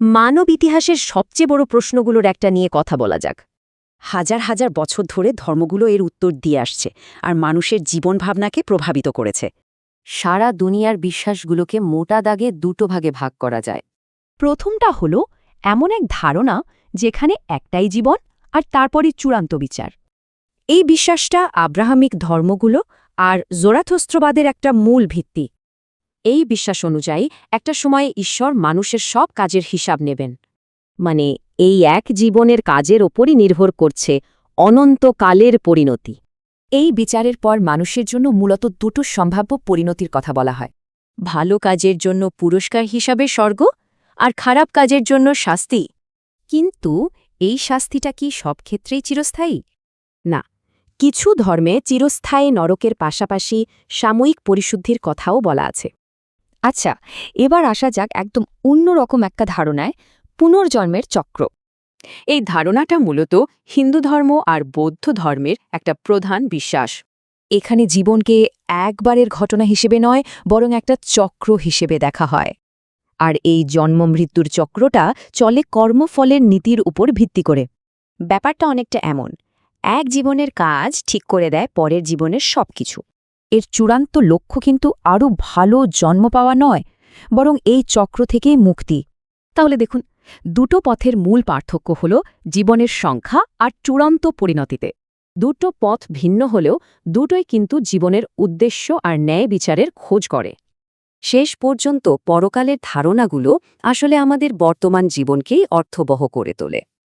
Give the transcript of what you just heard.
মানব ইতিহাসের সবচেয়ে বড় প্রশ্নগুলোর একটা নিয়ে কথা বলা যাক। হাজার হাজার বছর ধরে ধর্মগুলো এর উত্তর দিয়ে আসছে আর মানুষের জীবন ভাবনাকে প্রভাবিত করেছে। সারা দুনিয়ার বিশ্বাসগুলোকে মোটা দাগে দুটো ভাগে ভাগ করা যায়। প্রথমটা হলো এমন এক ধারণা যেখানে একটাই জীবন আর তারপরই চূড়ান্ত বিচার। এই বিশ্বাসটা আব্রাহামিক ধর্মগুলো আর জোরাথস্ত্রবাদের একটা মূল ভিত্তি। এই বিশ্বাস অনুযায়ী একটা সময়ে ঈশ্বর মানুষের সব কাজের হিসাব নেবেন। মানে এই এক জীবনের কাজের ওপরই নির্ভর করছে অনন্তকালের পরিণতি। এই বিচারের পর মানুষের জন্য মূলত দুটো সম্ভাব্য পরিণতির কথা বলা হয়। ভালো কাজের জন্য পুরস্কার হিসাবে স্বর্গ আর খারাপ কাজের জন্য শাস্তি। কিন্তু এই শাস্তিটা কি সব ক্ষেত্রেই চিরস্থায়ী? না, কিছু ধর্মে চিরস্থায়ী নরকের পাশাপাশি সাময়িক পরিশুদ্ধির কথাও বলা আছে। আচ্ছা, এবার আসা যাক একদম অন্যরকম একটা ধারণায়, পুনর্জন্মের চক্র। এই ধারণাটা মূলত হিন্দু ধর্ম আর বৌদ্ধ ধর্মের একটা প্রধান বিশ্বাস। এখানে জীবনকে একবারের ঘটনা হিসেবে নয়, বরং একটা চক্র হিসেবে দেখা হয়। আর এই জন্ম-মৃত্যুর চক্রটা চলে কর্মফলের নীতির উপর ভিত্তি করে। ব্যাপারটা অনেকটা এমন, এক জীবনের কাজ ঠিক করে দেয় পরের জীবনের সবকিছু। এর চূড়ান্ত লক্ষ্য কিন্তু আরও ভালো জন্ম পাওয়া নয়, বরং এই চক্র থেকেই মুক্তি। তাহলে দেখুন, দুটো পথের মূল পার্থক্য হল জীবনের সংখ্যা আর চূড়ান্ত পরিণতিতে। দুটো পথ ভিন্ন হলেও দুটোই কিন্তু জীবনের উদ্দেশ্য আর ন্যায় বিচারের খোঁজ করে। শেষ পর্যন্ত পরকালের ধারণাগুলো আসলে আমাদের বর্তমান জীবনকেই অর্থবহ করে তোলে।